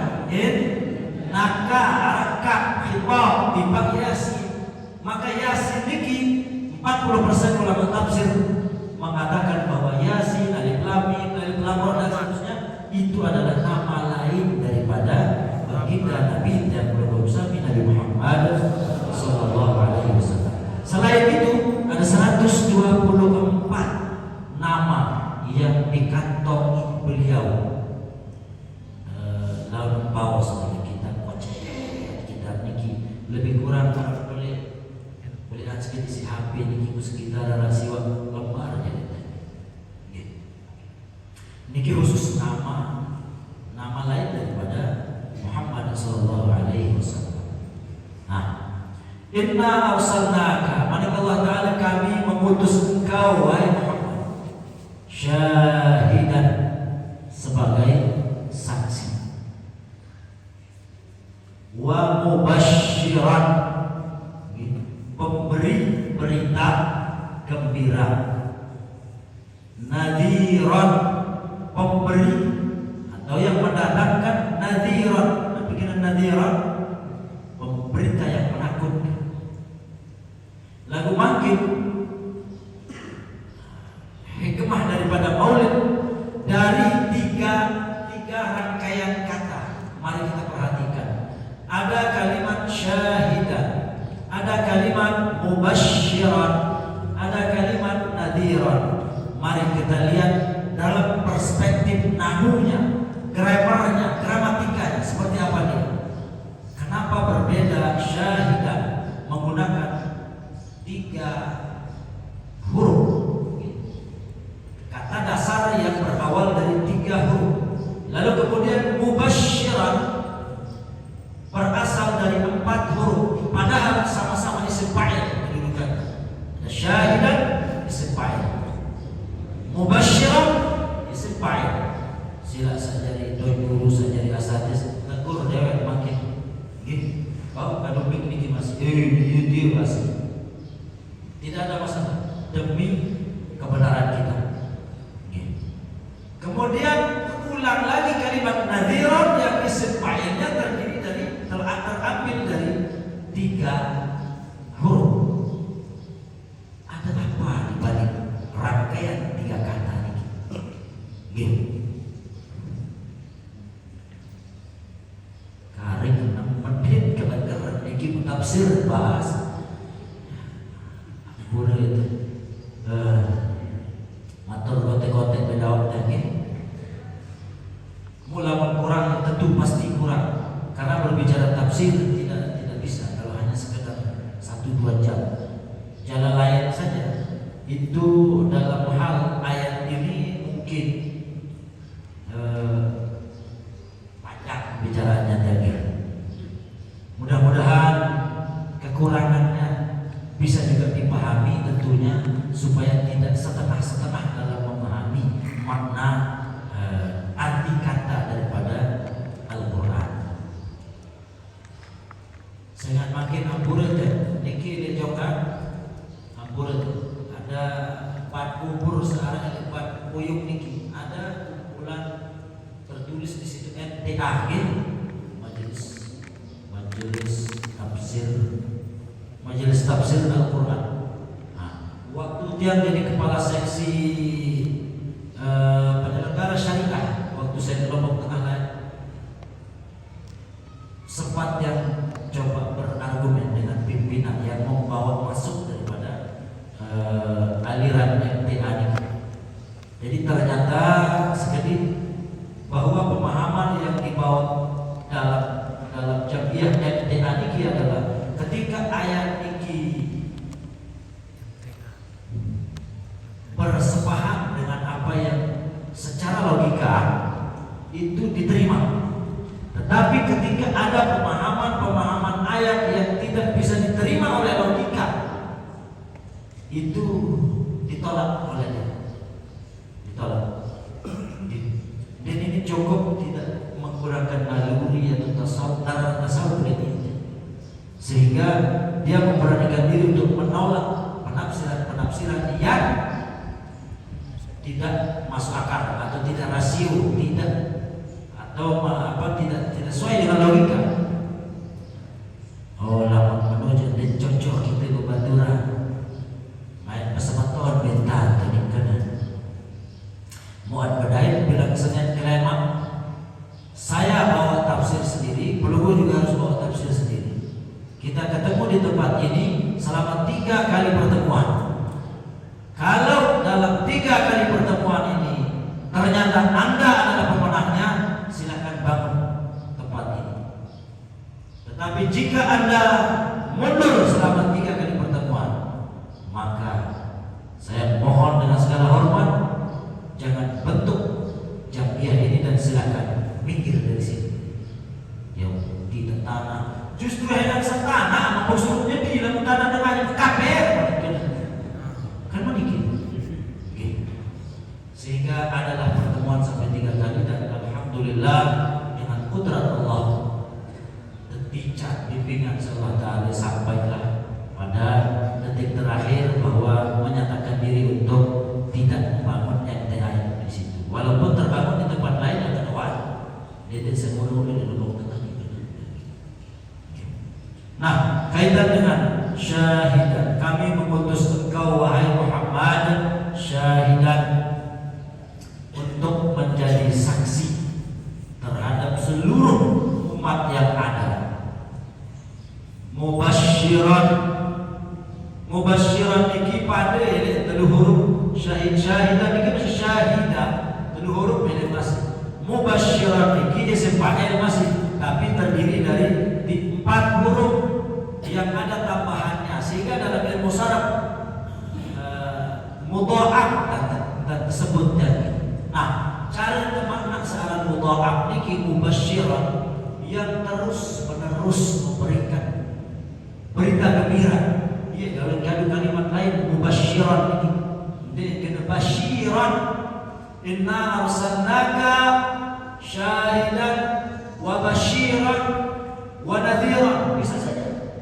naka, arakak, hibab, timbang Yasin. Maka Yasin niki 40% ulama tafsir mengatakan bahwa Yasin, alif lam mim, alif lam ra dan seterusnya itu adalah nama lain daripada baginda Nabi yang berusaha Nabi Muhammad sallallahu alaihi wasallam. Selain itu ada 124 nama yang dikantongi beliau. Lalu bawa sebagai kita kocek kita niki lebih kurang boleh sedikit isi HP niki sekitar rasiwa lembar jadi. Niki khusus nama lain daripada Muhammad sallallahu alaihi wasallam. Nah, inna arsalnaka, mana Allah Taala kami mengutus engkau wahai Muhammad syahidan sebagai saksi, wa mubasysyiran pemberi berita gembira, nadhiran pemberi atau yang mendatangkan, nadhiran bikinan nadhiran pemberita yang menakutkan. Lagu makin hikmah daripada maulid dari tiga rangkaian kata. Mari kita perhatikan. Ada kalimat syahidan, ada kalimat mubasysyiran, ada kalimat nadhiran. Mari kita lihat dalam perspektif nahwunya, gramarnya, gramatikanya seperti apa dia. Kenapa berbeda syahidan menggunakan 3 huruf, kata dasar yang berawal dari 3 huruf. Lalu kemudian mubasysyiran berasal dari 4 huruf, padahal sama-sama isim fa'il kedudukan. Syahidan isim fa'il, mubasysyiran isim fa'il. Sila sajari dulu sajari asatis tegur dewek makin gitu. Kau kadang piknik masih dia masih tidak ada masalah demi kebenaran kita. Kemudian ulang lagi kalimat nadhiran yang isim fa'ilnya terdiri dari terambil dari 3 huruf. Ada apa di balik rangkaian 3 kata ini? Gitu. Karing 6 menit kebenaran ini tafsir bahas boleh itu matur kotek-kotek bedawat lagi. Mula kurang tentu pasti kurang, karena berbicara tafsir tidak bisa kalau hanya sekedar 1-2 jam. Jalan lain saja itu dalam hal ayat ini mungkin banyak bicaranya lagi. Mudah-mudahan kekurangannya bisa juga dipahami tentunya, supaya tidak setengah-setengah dalam memahami makna arti kata daripada Al-Quran. Sangat makin ampurat niki di Jogja ampurat ada empat kubur searah empat puyung niki ada kumpulan tertulis di situ MTA majelis tafsir Al-Quran. Nah, waktu dia jadi kepala seksi penyelenggara syariah waktu saya di Lombok Tengah, sempat yang coba berargumen dengan pimpinan yang membawa masuk daripada aliran MTA ini. Jadi ternyata sekali bahwa pemahaman yang dibawa dalam jamiah MTA ini adalah ketika ayat ini bersepaham dengan apa yang secara logika itu diterima. Tetapi ketika ada pemahaman ayat yang tidak bisa diterima oleh logika, itu ditolak olehnya. Ditolak. Dan ini cukup tidak menggunakan naluri atau tasawuf ini, sehingga dia memberanikan diri untuk menolak penafsiran yang tidak masuk akal atau tidak rasio, tidak sesuai dengan logika. Oh, lama menuju dan cocok kita berbatura. Main pesawat bentar tadi kena. Muat Badain bilang Senin Kelemak, saya bawa tafsir sendiri, Pelugu juga harus bawa tafsir sendiri. Kita ketemu di tempat ini selama 3 kali pertemuan. Kalau dalam 3 kali pertemuan ini ternyata Anda adalah pemenangnya, silakan bangun tempat ini. Tetapi jika Anda mundur selama 3 kali pertemuan, maka saya mohon dengan segala hormat, jangan bentuk jamiah ini dan silakan minggir dari sini. Ya tidak tanah. Justru hendak tanah, maksudnya di dalam tanah dengan KPR kan sedikit. Sehingga adalah pertemuan sampai 3 kali dan alhamdulillah dengan kudrat Allah dan bimbingan Allah Ta'ala sampailah pada detik terakhir bahwa menyatakan diri untuk tidak membangun MTA di situ. Walaupun terbangun di tempat lain ada kawan. Dia semua di Lombok Tengah. Nah, kaitan dengan syahidan, kami mengutus engkau wahai Muhammad syahidan untuk menjadi saksi terhadap seluruh umat yang ada. Mubasyiran iki pada telu huruf syahidan iki syahidah telu huruf ini masih. Mubasyiran iki isim fa'il masih, tapi terdiri dari 4 huruf yang ada tambahannya, sehingga dalam ilmu saraf mudha'af dan disebutnya. Nah, cara makna searah mudha'af niki mubasyiran yang terus menerus memberikan berita gembira. Iya, kalau ada kalimat lain mubasyiran ini dia basyiran, inna arsalnaka syahidan wa basyiran wa nadhiran, bisa saja.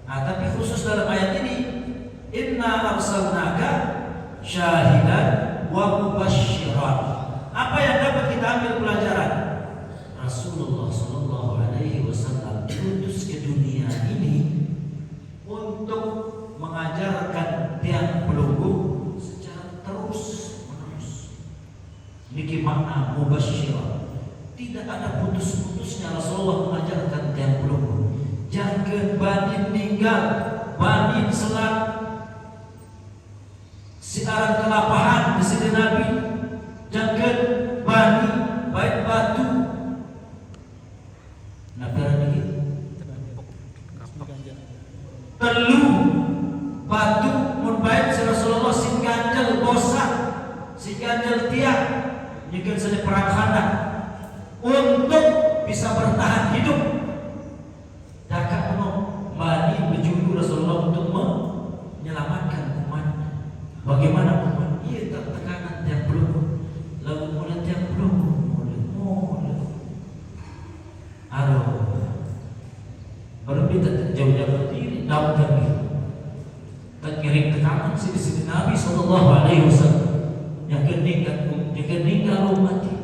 Nah, tapi khusus dalam ayat ini inna arsalnaka syahidan wa mubasyiran. Apa yang dapat kita ambil pelajaran? Rasulullah sallallahu alaihi wasallam diutus ke dunia ini untuk mengajarkan tiang Pelugu secara terus-menerus. Niki makna mubasyiran. Tidak ada putus-putusnya Rasulullah mengajarkan tiang Pelugu. Jangan banin ninggal, banin selat, siaran kelapahan di sini Nabi. Jangan bani baik batu. Nabi ini telu batu mun baik Rasulullah sing ganjel bosak, sing ganjel tiang, jika saja perang Khandaq untuk bisa bertahan hidup. Dakak bani berjuru Rasulullah untuk menyelamatkan umatnya. Bagaimana umat? Iya, tak tekanan tiap belum, lalu mulai tiap belum, mulai. Aduh, baru kita jauh-jauh berdiri, daun kami. Tak kirim ke tangan sini Nabi SAW sallallahu alaihi wasallam yang keninggal mati.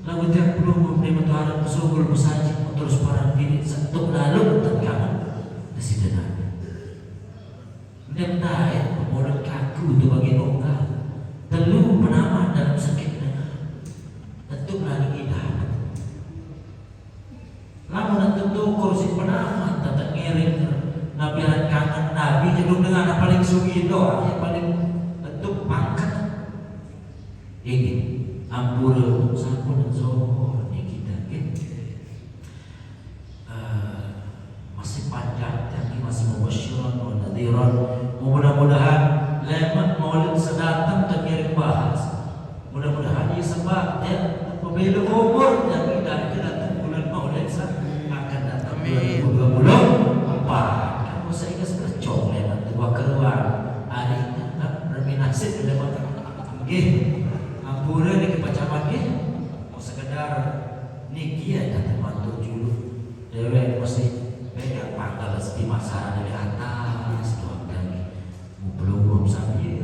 Lalu tiap belum menerima Tuhan bersyukur bersaji terus para diri satu lalu terkangan desidenan. Dan tahu mulut kaku itu bagi orang telu penama dalam sakit tentu lagi indah. Namun tentu kursi penama tetap ngiring Nabi kangen Nabi jedung dengan yang paling sugi doa yang paling tentu pangkat ini ampura sampun zohor ni kita masih panjang tapi masih mubasyiran wa nadhiran. Mudah-mudahan lemat maulid sedatang terkirim bahas. Mudah-mudahan ia sebab ya pembela umur yang tidak datang bulan maulid akan datang 2024. Kamu saya ingat sekecok lemat dua keluar hari nak berminasib lemat. Nggih, ampura ni kepacaman nggih. Mau sekedar niki aja terbantu julu. Dewe mesti pegang pangkal di masa dari atas doang lagi. Belum sampai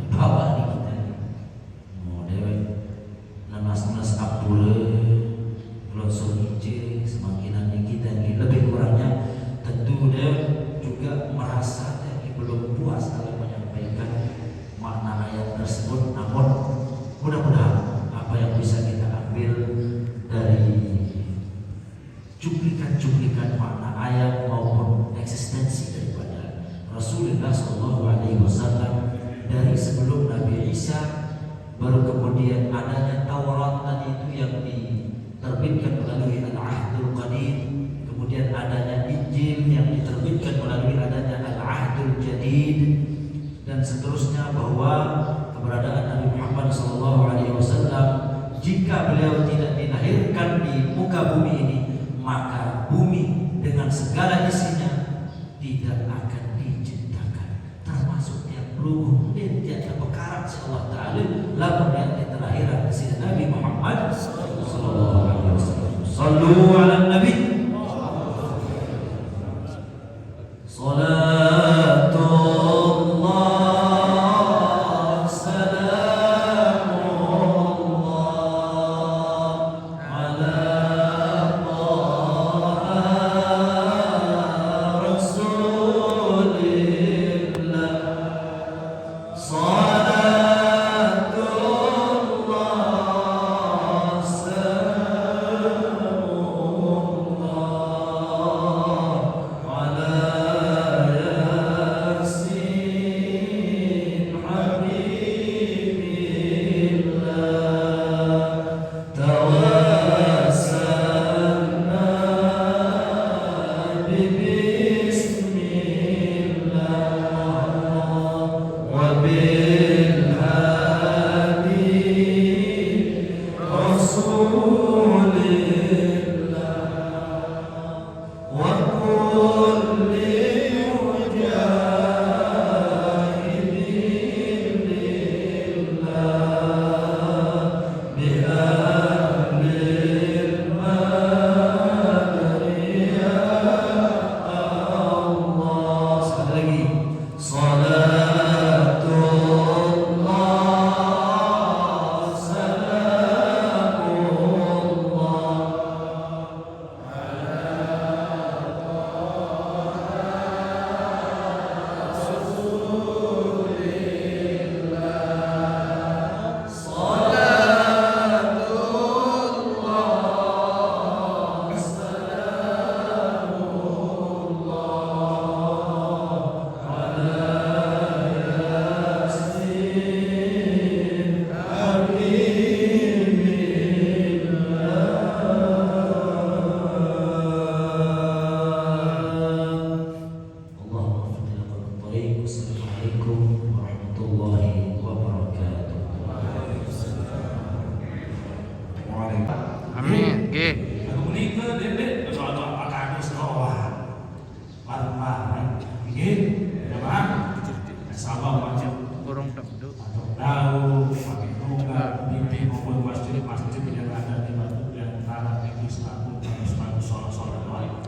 bawa ni kita. Mau dewe nanas ampura belum hijau semakinannya kita ni lebih kurangnya tentu dewe juga merasa belum puas kalau menyampaikan makna ayat tersebut. Namun mudah-mudahan apa yang bisa kita ambil dari cuplikan-cuplikan makna ayat maupun eksistensi daripada Rasulullah SAW dari sebelum Nabi Isa, baru kemudian adanya Taurat tadi itu yang diterbitkan melalui Al-Ahdul Qadim, kemudian adanya Injil yang diterbitkan melalui adanya Al-Ahdul Jadid, dan seterusnya bahwa keberadaan Nabi Muhammad SAW jika beliau tidak dilahirkan di muka bumi ini, maka bumi dengan segala isinya tidak akan diciptakan, termasuk yang ruh dan tiada perkara Allah Taala lamun yang terakhir Nabi Muhammad SAW. Sallu ala Nabi.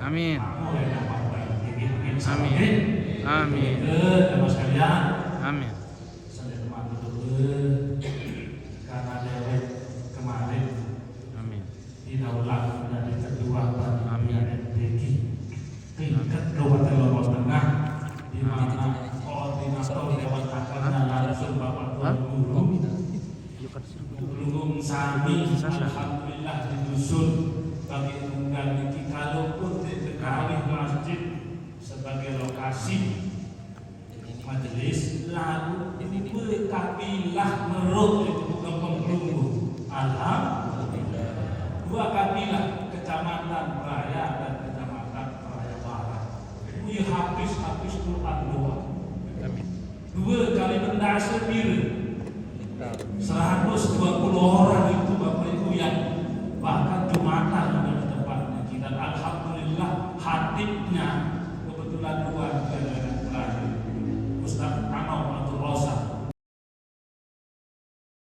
Amin. Amin. Amin. Jamaah sekalian, Amin. sampai kemana dulu karena dewek kemarin Amin. didaulat dari kedua Amin. MTQ tingkat Kabupaten Lombok Tengah di mana koordinator Dewan Akarnya langsung Bapak Tuan Guru Lunggung Sami, alhamdulillah didusun bagi tunggal niki kalaupun diketahui masjid sebagai lokasi majelis lalu kabilah merut itu bukan pengelunggu. Alhamdulillah dua kabilah kecamatan Raya dan kecamatan Raya Barat ini habis Quran doa dua kali benda sepir 100